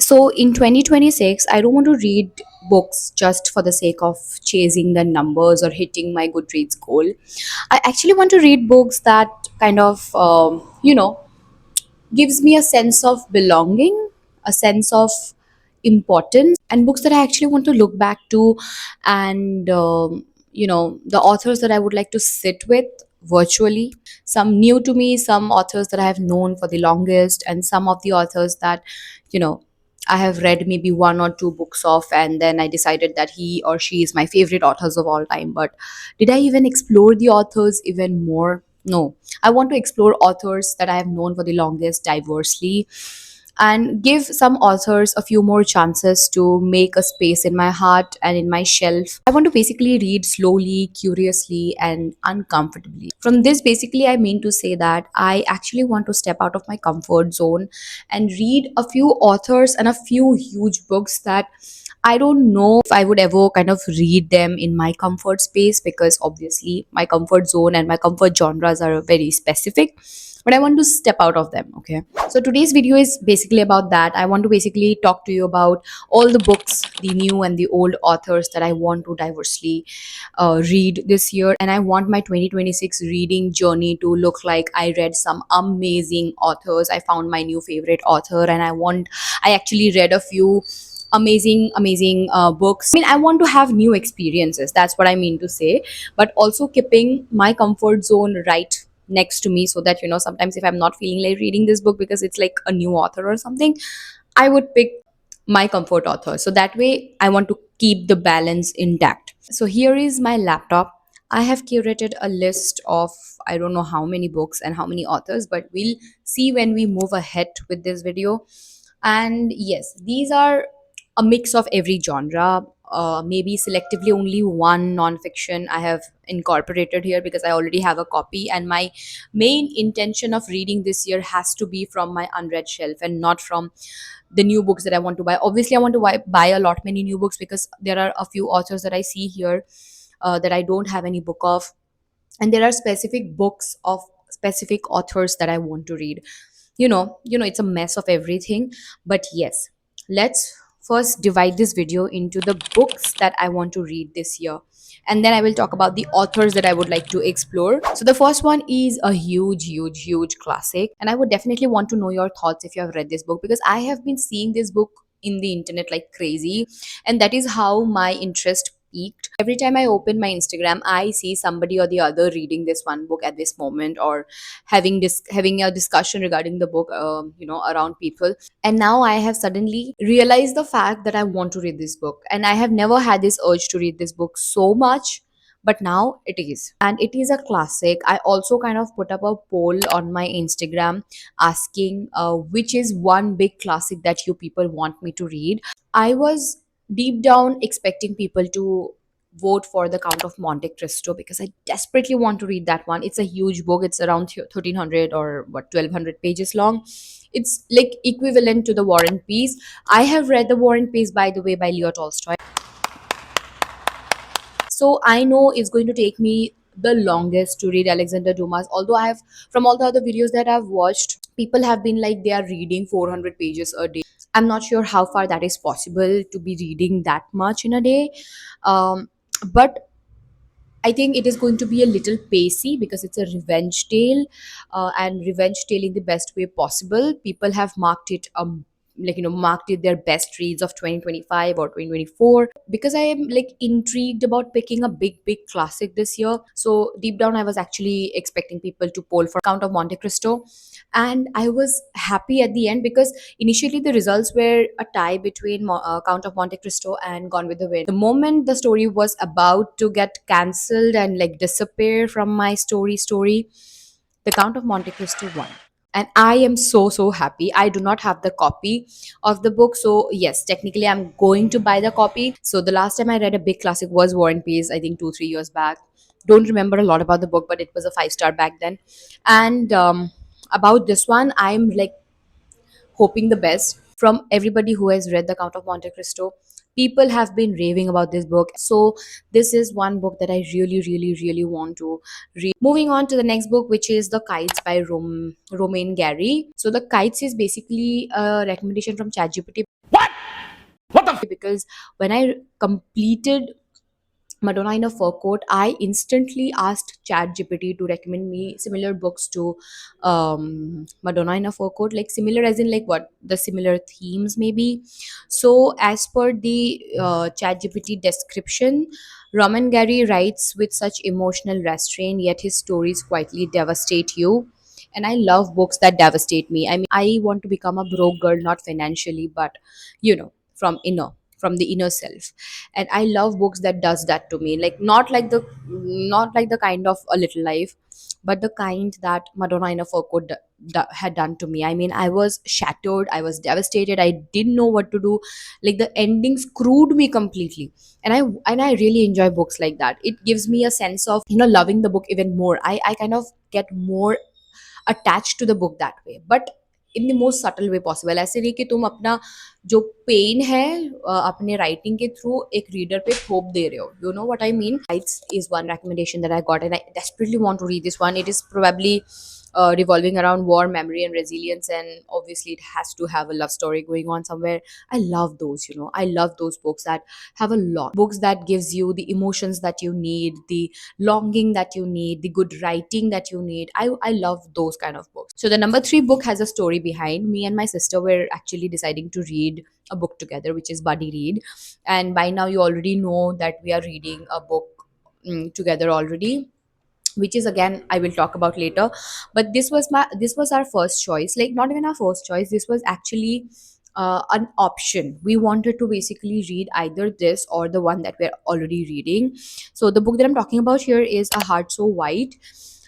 So in 2026, I don't want to read books just for the sake of chasing the numbers or hitting my Goodreads goal. I actually want to read books that kind of, gives me a sense of belonging, a sense of importance, and books that I actually want to look back to, and the authors that I would like to sit with virtually. Some new to me, some authors that I have known for the longest, and some of the authors that you know I have read maybe one or two books of, and then I decided that he or she is my favorite authors of all time. But did I even explore the authors even more? No. I want to explore authors that I have known for the longest diversely and give some authors a few more chances to make a space in my heart and in my shelf. I want to basically read slowly, curiously, and uncomfortably. From this, basically, I mean to say that I actually want to step out of my comfort zone and read a few authors and a few huge books that I don't know if I would ever kind of read them in my comfort space, because obviously my comfort zone and my comfort genres are very specific. But I want to step out of them, okay? So today's video is basically about that. I want to basically talk to you about all the books, the new and the old authors that I want to diversely read this year. And I want my 2026 reading journey to look like I read some amazing authors. I found my new favorite author, and I actually read a few amazing books. I mean, I want to have new experiences, that's what I mean to say, but also keeping my comfort zone right next to me, so that sometimes if I'm not feeling like reading this book because it's like a new author or something, I would pick my comfort author. So that way I want to keep the balance intact. So here is my laptop. I have curated a list of, I don't know how many books and how many authors, but we'll see when we move ahead with this video. And yes, these are a mix of every genre. Maybe selectively only one nonfiction I have incorporated here because I already have a copy, and my main intention of reading this year has to be from my unread shelf and not from the new books that I want to buy. Obviously, I want to buy a lot many new books because there are a few authors that I see here that I don't have any book of, and there are specific books of specific authors that I want to read. It's a mess of everything. But yes, let's first divide this video into the books that I want to read this year, and then I will talk about the authors that I would like to explore. So the first one is a huge classic, and I would definitely want to know your thoughts if you have read this book, because I have been seeing this book in the internet like crazy, and that is how my interest peaked. Every time I open my Instagram, I see somebody or the other reading this one book at this moment, or having a discussion regarding the book, around people. And now I have suddenly realized the fact that I want to read this book, and I have never had this urge to read this book so much. But now it is, and it is a classic. I also kind of put up a poll on my Instagram asking which is one big classic that you people want me to read. I was deep down expecting people to vote for The Count of Monte Cristo because I desperately want to read that one. It's a huge book. It's around 1300 or what 1200 pages long. It's like equivalent to The War and Peace. I have read The War and Peace, by the way, by Leo Tolstoy. So I know it's going to take me the longest to read Alexander Dumas. Although I have, from all the other videos that I've watched, people have been like they are reading 400 pages a day. I'm not sure how far that is possible to be reading that much in a day. But I think it is going to be a little pacey because it's a revenge tale, and revenge tale in the best way possible. People have marked it marked it their best reads of 2025 or 2024, because I am like intrigued about picking a big classic this year. So deep down I was actually expecting people to poll for Count of Monte Cristo, and I was happy at the end because initially the results were a tie between Count of Monte Cristo and Gone with the Wind. The moment the story was about to get cancelled and like disappear from my story, the Count of Monte Cristo won. And I am so happy. I do not have the copy of the book. So yes, technically I'm going to buy the copy. So the last time I read a big classic was War and Peace, I think 2-3 years back. Don't remember a lot about the book, but it was a 5-star back then. And about this one, I'm like hoping the best from everybody who has read The Count of Monte Cristo. People have been raving about this book. So this is one book that I really want to read. Moving on to the next book, which is The Kites by Romain Gary. So The Kites is basically a recommendation from ChatGPT. because when I completed Madonna in a Fur Coat, I instantly asked ChatGPT to recommend me similar books to Madonna in a Fur Coat, like similar as in like what the similar themes maybe. So, as per the ChatGPT description, Roman Gary writes with such emotional restraint, yet his stories quietly devastate you. And I love books that devastate me. I mean, I want to become a broke girl, not financially, but from the inner self. And I love books that does that to me, like not like the kind of A Little Life, but the kind that Madonna in a Fur Coat had done to me. I mean, I was shattered, I was devastated, I didn't know what to do. Like the ending screwed me completely. And I really enjoy books like that. It gives me a sense of loving the book even more. I kind of get more attached to the book that way, but in the most subtle way possible. ऐसे नहीं कि तुम अपना जो pen है अपने writing के through एक रीडर पे थोप दे रहे हो. You know what I mean? Heights is one recommendation that I got, and I desperately want to read this one. It is probably revolving around war, memory, and resilience, and obviously it has to have a love story going on somewhere. I love those. I love those books that have a lot books that gives you the emotions that you need, the longing that you need, the good writing that you need. I love those kind of books. So the number 3 book has a story behind. Me and my sister were actually deciding to read a book together, which is Buddy Read. And by now you already know that we are reading a book together already, which is again I will talk about later. But this was our first choice, like not even our first choice. This was actually an option. We wanted to basically read either this or the one that we're already reading. So the book that I'm talking about here is A Heart So White,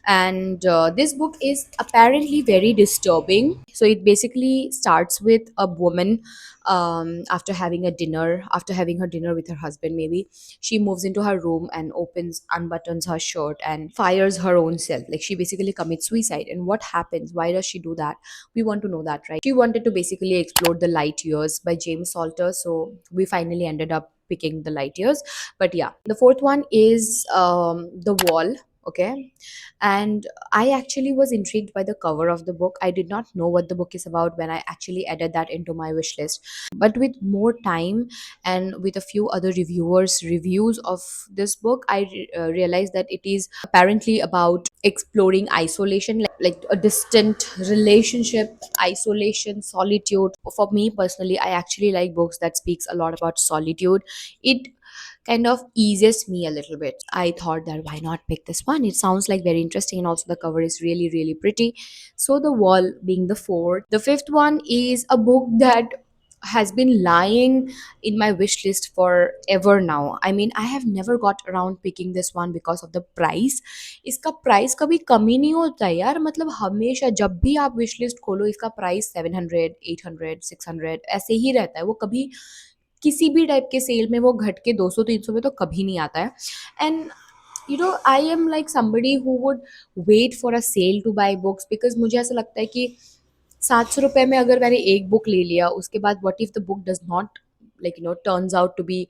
and this book is apparently very disturbing. So it basically starts with a woman, after having her dinner with her husband maybe. She moves into her room and unbuttons her shirt and fires her own self. Like she basically commits suicide. And what happens? Why does she do that? We want to know that, right? She wanted to basically explore The Light Years by James Salter. So we finally ended up picking The Light Years. But yeah, the fourth one is The Wall. Okay. And I actually was intrigued by the cover of the book. I did not know what the book is about when I actually added that into my wish list. But with more time and with a few other reviewers reviews of this book, I realized that it is apparently about exploring isolation, like a distant relationship, isolation, solitude. For me personally, I actually like books that speaks a lot about solitude. It kind of eases me a little bit. I thought that why not pick this one? It sounds like very interesting, and also the cover is really, really pretty. So, The Wall being the fourth. The fifth one is a book that has been lying in my wish list forever now. I mean, I have never got around picking this one because of the price. इसका price कभी कम ही नहीं होता है यार. मतलब हमेशा जब भी आप विश लिस्ट खोलो इसका प्राइस 700, 800, 600 ऐसे ही रहता है. वो कभी किसी भी टाइप के सेल में वो घट के 200-300 में तो कभी नहीं आता है. And I am like somebody who would wait for a sale to buy books, because मुझे ऐसा लगता है कि 700 रुपये में अगर मैंने एक बुक ले लिया, उसके बाद what if the book does not turns out to be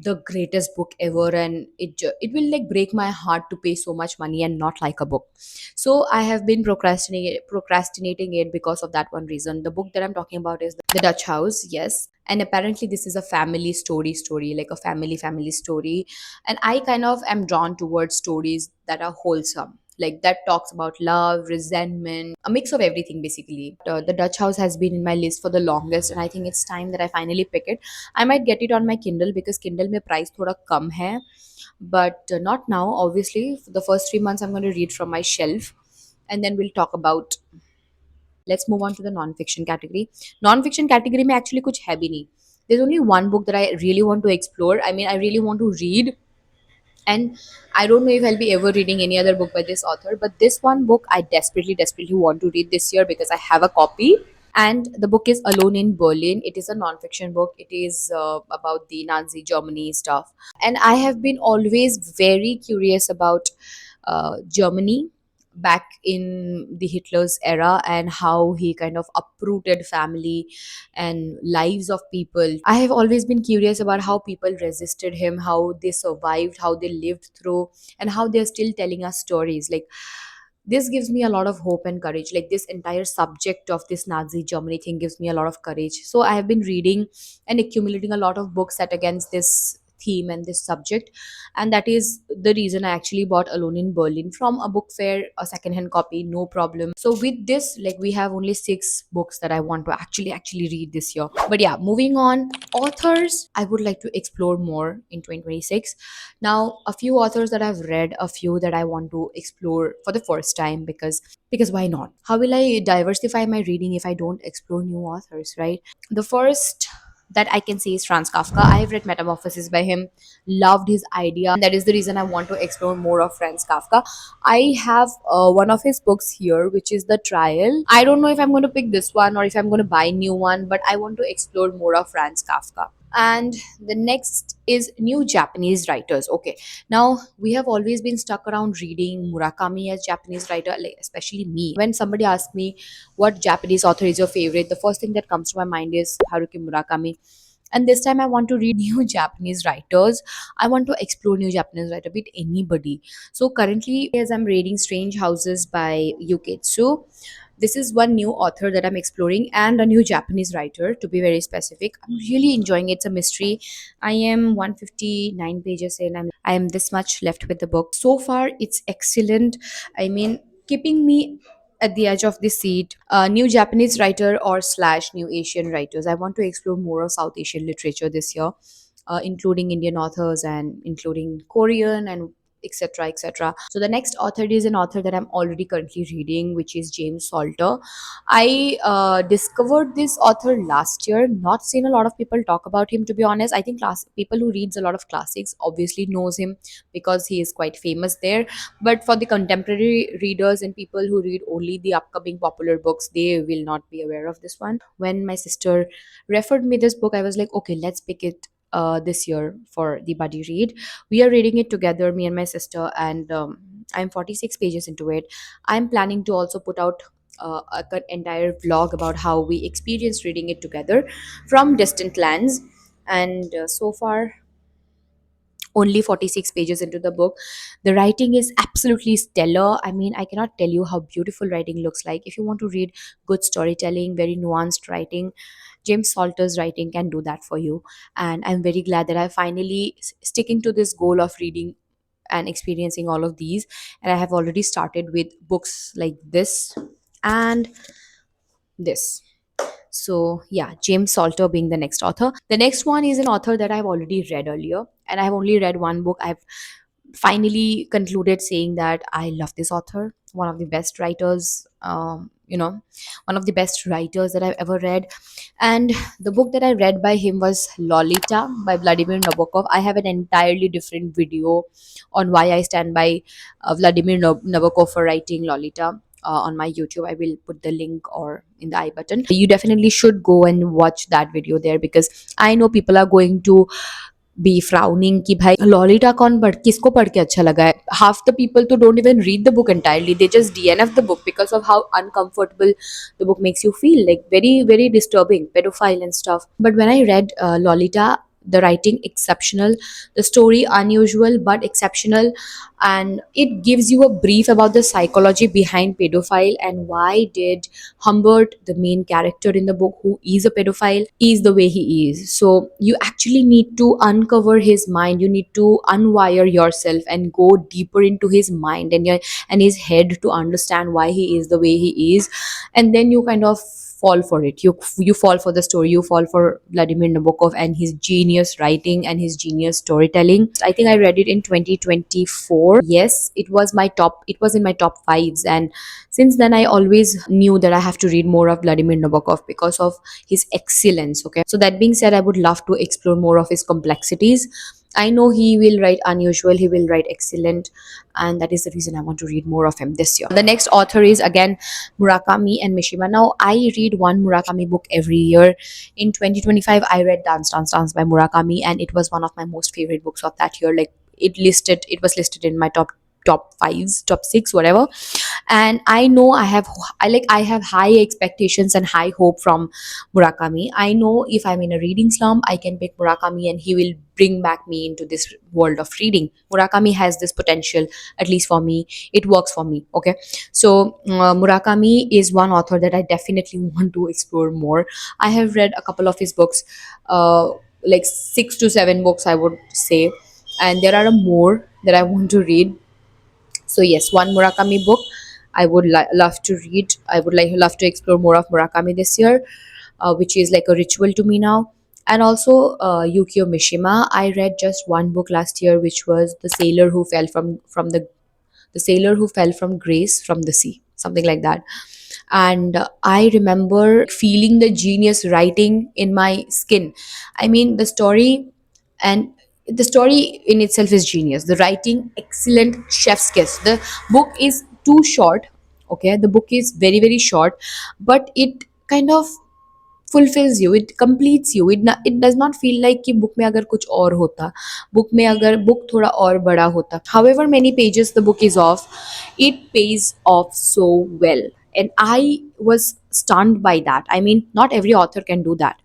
the greatest book ever, and it will like break my heart to pay so much money and not like a book. So I have been procrastinating it because of that one reason. The book that I'm talking about is The Dutch House. Yes, and apparently this is a family story, like a family story. And I kind of am drawn towards stories that are wholesome, like that talks about love, resentment, a mix of everything basically. The Dutch House has been in my list for the longest, and I think it's time that I finally pick it. I might get it on my Kindle because Kindle में price थोड़ा कम है, but not now. Obviously, for the first 3 months I'm going to read from my shelf, and then we'll talk about. Let's move on to the non-fiction category. Non-fiction category में actually कुछ है भी नहीं. There's only one book that I really want to explore. I mean, I really want to read, and I don't know if I'll be ever reading any other book by this author, but this one book I desperately want to read this year because I have a copy. And the book is Alone in Berlin. It is a non-fiction book. It is about the Nazi Germany stuff, and I have been always very curious about Germany back in the Hitler's era, and how he kind of uprooted family and lives of people. I have always been curious about how people resisted him, how they survived, how they lived through, and how they're still telling us stories. Like this gives me a lot of hope and courage. Like this entire subject of this Nazi Germany thing gives me a lot of courage. So I have been reading and accumulating a lot of books set against this theme and this subject, and that is the reason I actually bought Alone in Berlin from a book fair, a secondhand copy, no problem. So with this, like, we have only 6 books that I want to actually read this year. But yeah, moving on, authors I would like to explore more in 2026. Now, a few authors that I've read, a few that I want to explore for the first time, because why not? How will I diversify my reading if I don't explore new authors, right? The first that I can say is Franz Kafka. I've read Metamorphosis by him, loved his idea, and that is the reason I want to explore more of Franz Kafka. I have one of his books here, which is The Trial. I don't know if I'm going to pick this one or if I'm going to buy a new one, but I want to explore more of Franz Kafka. And the next is new Japanese writers. Okay, now we have always been stuck around reading Murakami as Japanese writer, like especially me. When somebody asks me what Japanese author is your favorite, the first thing that comes to my mind is Haruki Murakami. And this time I want to read new Japanese writers. I want to explore new Japanese writer with anybody. So currently, as I'm reading Strange Houses by Yuketsu, this is one new author that I'm exploring, and a new Japanese writer, to be very specific. I'm really enjoying it. It's a mystery. I am 159 pages in. I am this much left with the book. So far, it's excellent. I mean, keeping me at the edge of the seat. New Japanese writer or slash new Asian writers. I want to explore more of South Asian literature this year, including Indian authors and including Korean and etc etc. So the next author is an author that I'm already currently reading, which is James Salter. I discovered this author last year, not seen a lot of people talk about him, to be honest. I think people who reads a lot of classics obviously knows him because he is quite famous there, but for the contemporary readers and people who read only the upcoming popular books, they will not be aware of this one. When my sister referred me this book, I was like, okay, let's pick it this year for the buddy read. We are reading it together, me and my sister, and I'm 46 pages into it. I'm planning to also put out an entire vlog about how we experienced reading it together from distant lands. And so far, only 46 pages into the book. The writing is absolutely stellar. I mean, I cannot tell you how beautiful writing looks like. If you want to read good storytelling, very nuanced writing, James Salter's writing can do that for you. And I'm very glad that I finally sticking to this goal of reading and experiencing all of these. And I have already started with books like this and this. So, yeah, James Salter being the next author. The next one is an author that I've already read earlier, and I've only read one book. I've finally concluded saying that I love this author, one of the best writers, one of the best writers that I've ever read. And the book that I read by him was Lolita by Vladimir Nabokov. I have an entirely different video on why I stand by Vladimir Nabokov for writing Lolita. On my YouTube, I will put the link or in the I button. You definitely should go and watch that video there, because I know people are going to be frowning कि भाई लॉलिटा कौन पढ़ किसको पढ़ के अच्छा लगा है. Half the people तो don't even read the book entirely, they just DNF the book because of how uncomfortable the book makes you feel, like very very disturbing, pedophile and stuff. But when I read Lolita, the writing exceptional, the story unusual but exceptional, and it gives you a brief about the psychology behind pedophile and why did Humbert, the main character in the book who is a pedophile, is the way he is. So you actually need to uncover his mind, you need to unwire yourself and go deeper into his mind and his head to understand why he is the way he is. And then you kind of fall for it. You fall for the story, you fall for Vladimir Nabokov and his genius writing and his genius storytelling. I think I read it in 2024. Yes, it was in my top 5s, and since then I always knew that I have to read more of Vladimir Nabokov because of his excellence. Okay, so that being said, I would love to explore more of his complexities. I know he will write unusual, he will write excellent, and that is the reason I want to read more of him this year. The next author is again Murakami and Mishima. Now, I read one Murakami book every year. In 2025, I read Dance Dance Dance by Murakami, and it was one of my most favorite books of that year. Like it was listed in my top top fives, top six, whatever. And I know I have high expectations and high hope from Murakami. I know if I'm in a reading slump, I can pick Murakami and he will bring back me into this world of reading. Murakami has this potential, at least for me. It works for me. Okay. So Murakami is one author that I definitely want to explore more. I have read a couple of his books, uh, like 6 to 7 books, I would say, and there are more that I want to read. So yes, one Murakami book I would love to read. I would love to explore more of Murakami this year, which is like a ritual to me now. And also Yukio Mishima. I read just one book last year, which was the sailor who fell from the sailor who fell from grace from the sea, something like that. And I remember feeling the genius writing in my skin. I mean, and the story in itself is genius. The writing, excellent, chef's kiss. The book is too short. Okay, the book is very very short, but it kind of fulfills you, it completes you. It does not feel like कि book में अगर कुछ और होता, book में अगर book थोड़ा और बड़ा होता, however many pages the book is of, it pays off so well. And I was stunned by that. I mean, not every author can do that.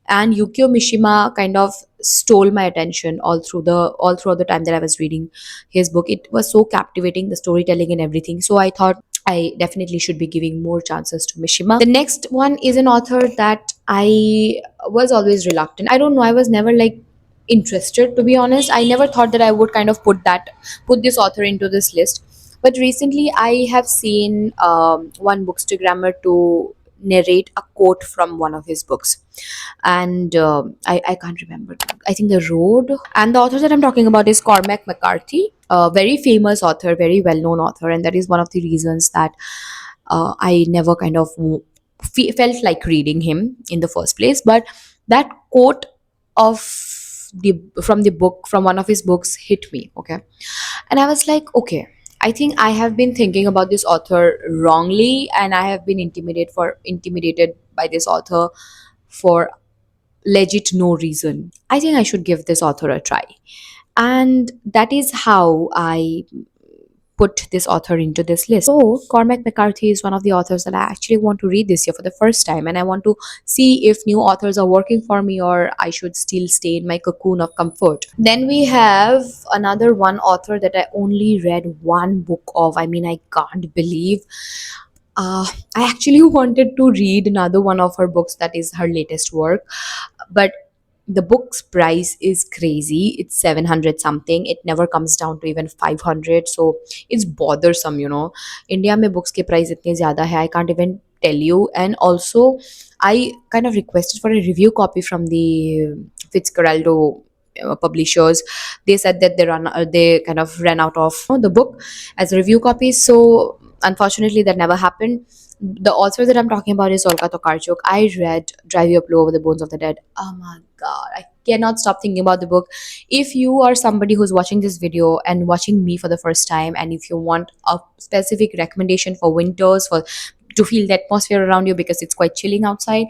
And Yukio Mishima kind of stole my attention all throughout the time that I was reading his book. It was so captivating, the storytelling and everything. So I thought I definitely should be giving more chances to Mishima. The next one is an author that I was always reluctant. I don't know, I was never like interested, to be honest. I never thought that I would kind of put this author into this list. But recently I have seen one bookstagrammer to narrate a quote from one of his books, and I can't remember. I think The Road. And the author that I'm talking about is Cormac McCarthy, a very famous author, very well known author, and that is one of the reasons that I never kind of felt like reading him in the first place. But that quote from the book, from one of his books, hit me. Okay, and I was like, okay, I think I have been thinking about this author wrongly, and I have been intimidated by this author for legit no reason. I think I should give this author a try. And that is how I put this author into this list. So, Cormac McCarthy is one of the authors that I actually want to read this year for the first time, and I want to see if new authors are working for me or I should still stay in my cocoon of comfort. Then we have another one author that I only read one book of. I mean, I can't believe I actually wanted to read another one of her books, that is her latest work, but the book's price is crazy. It's 700 something. It never comes down to even 500. So it's bothersome. India mein books ke price itne zyada hai. I can't even tell you. And also, I kind of requested for a review copy from the Fitzcarraldo publishers. They said that they kind of ran out of the book as a review copy. So unfortunately, that never happened. The author that I'm talking about is Olga Tokarczuk. I read Drive Your Plow Over the Bones of the Dead. Oh my god, I cannot stop thinking about the book. If you are somebody who's watching this video and watching me for the first time, and if you want a specific recommendation for winters, for to feel the atmosphere around you because it's quite chilling outside,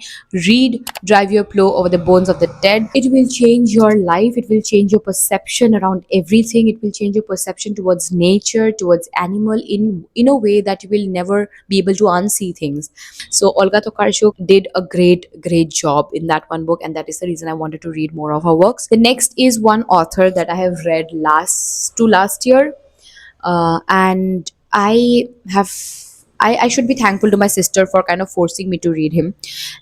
read Drive Your Plow Over the Bones of the Dead. It will change your life. It will change your perception around everything. It will change your perception towards nature, towards animal, in a way that you will never be able to unsee things. So Olga Tokarczuk did a great job in that one book, and that is the reason I wanted to read more of her works. The next is one author that I have read last year, and I should be thankful to my sister for kind of forcing me to read him,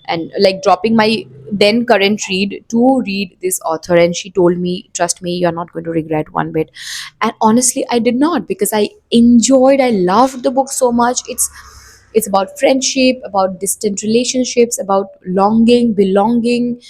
and like dropping my then current read to read this author. And she told me, trust me, you're not going to regret one bit. And honestly, I did not, because I loved the book so much. It's about friendship, about distant relationships, about longing, belonging,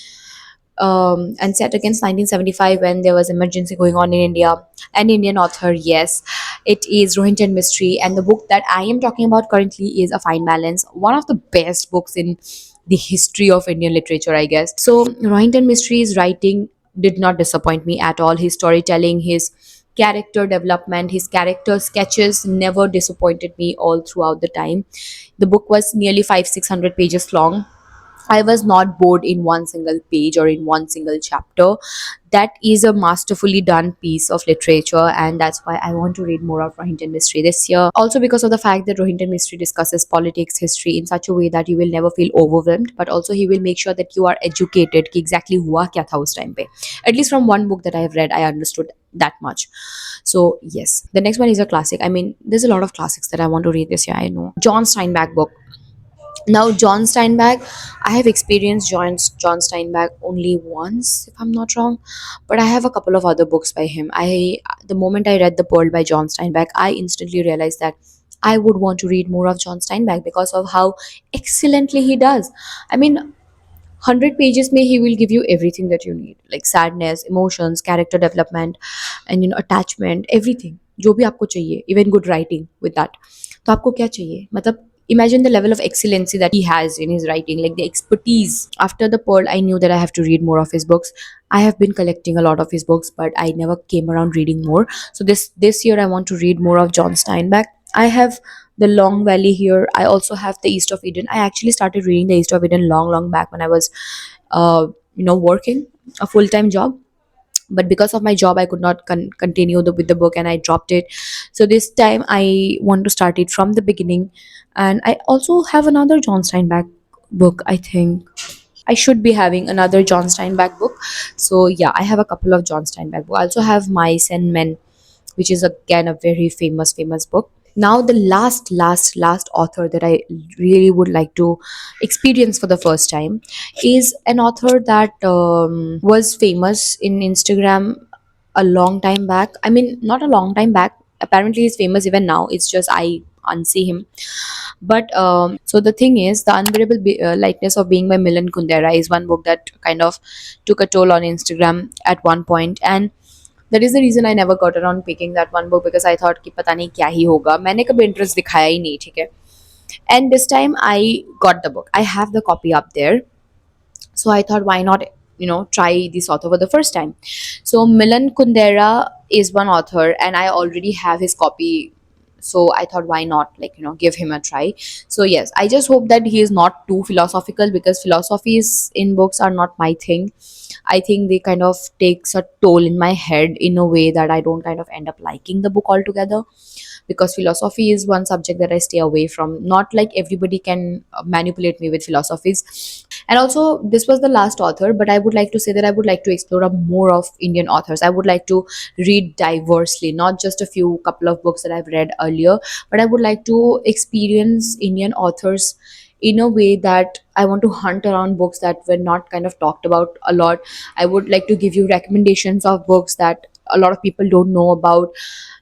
and set against 1975 when there was emergency going on in India. An Indian author, yes, it is Rohinton Mystery, and the book that I am talking about currently is A Fine Balance, one of the best books in the history of Indian literature, I guess. So Rohinton Mystery's writing did not disappoint me at all. His storytelling, his character development, his character sketches never disappointed me all throughout the time. The book was nearly 500-600 pages long, I was not bored in one single page or in one single chapter. That is a masterfully done piece of literature, and that's why I want to read more of Rohinton Mystery this year. Also, because of the fact that Rohinton Mystery discusses politics, history in such a way that you will never feel overwhelmed, but also he will make sure that you are educated कि exactly हुआ क्या था उस time पे. At least from one book that I have read, I understood that much. So yes, the next one is a classic. I mean, there's a lot of classics that I want to read this year. I know John Steinbeck book. Now, John Steinbeck, I have experienced John Steinbeck only once, if I'm not wrong, but I have a couple of other books by him. The moment I read The Pearl by John Steinbeck, I instantly realized that I would want to read more of John Steinbeck because of how excellently he does. I mean, 100 pages may he will give you everything that you need, like sadness, emotions, character development, and attachment, everything जो भी आपको चाहिए, even good writing with that. तो आपको क्या चाहिए, मतलब imagine the level of excellency that he has in his writing, like the expertise. After The Pearl, I knew that I have to read more of his books. I have been collecting a lot of his books, but I never came around reading more. So this year I want to read more of John Steinbeck. I have The Long Valley here. I also have The East of Eden. I actually started reading The East of Eden long back when I was working a full-time job, but because of my job I could not continue with the book, and I dropped it. So this time I want to start it from the beginning. And I also have another John Steinbeck book. I think I should be having another John Steinbeck book. So yeah, I have a couple of John Steinbeck books. I also have Mice and Men, which is again a very famous book. Now the last author that I really would like to experience for the first time is an author that was famous in Instagram a long time back. I mean, not a long time back. Apparently, he's famous even now. It's just I unsee him. But so the thing is, The Unbearable Lightness of Being by Milan Kundera is one book that kind of took a toll on Instagram at one point, and that is the reason I never got around picking that one book, because I thought कि पता नहीं क्या ही होगा, मैंने कभी interest दिखाया ही नहीं, ठीक है. And this time I got the book. I have the copy up there, so I thought, why not try this author for the first time. So Milan Kundera is one author, and I already have his copy. So I thought, why not, like, give him a try. So yes, I just hope that he is not too philosophical, because philosophies in books are not my thing. I think they kind of takes a toll in my head in a way that I don't kind of end up liking the book altogether, because philosophy is one subject that I stay away from. Not like everybody can manipulate me with philosophies. And also, this was the last author, but I would like to say that I would like to explore a more of Indian authors. I would like to read diversely, not just a few couple of books that I've read earlier, but I would like to experience Indian authors in a way that I want to hunt around books that were not kind of talked about a lot. I would like to give you recommendations of books that a lot of people don't know about,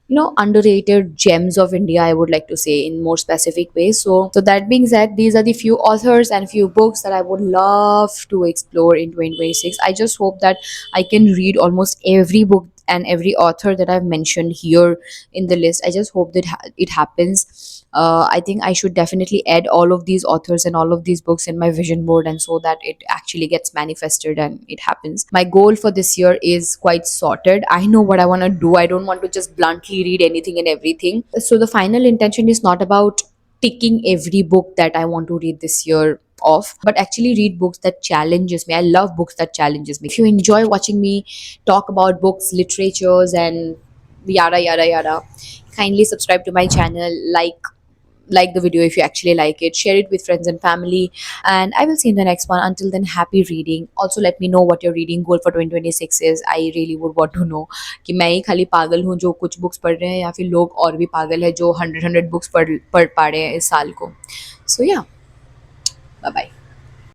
underrated gems of India, I would like to say, in more specific ways. So that being said, these are the few authors and few books that I would love to explore in 2026. I just hope that I can read almost every book and every author that I've mentioned here in the list. I just hope that it happens. I think I should definitely add all of these authors and all of these books in my vision board, and so that it actually gets manifested and it happens. My goal for this year is quite sorted. I know what I want to do. I don't want to just bluntly read anything and everything. So the final intention is not about ticking every book that I want to read this year off, but actually read books that challenges me. I love books that challenges me. If you enjoy watching me talk about books, literatures, and yada yada yada, kindly subscribe to my channel, like the video if you actually like it, share it with friends and family, and I will see you in the next one. Until then, happy reading. Also, let me know what your reading goal for 2026 is. I really would want to know कि मैं ही खाली पागल हूँ जो कुछ books पढ़ रहे हैं, या फिर लोग और भी पागल है जो 100 बुक्स पढ़ पढ़ पा रहे हैं इस साल को. So yeah, bye bye.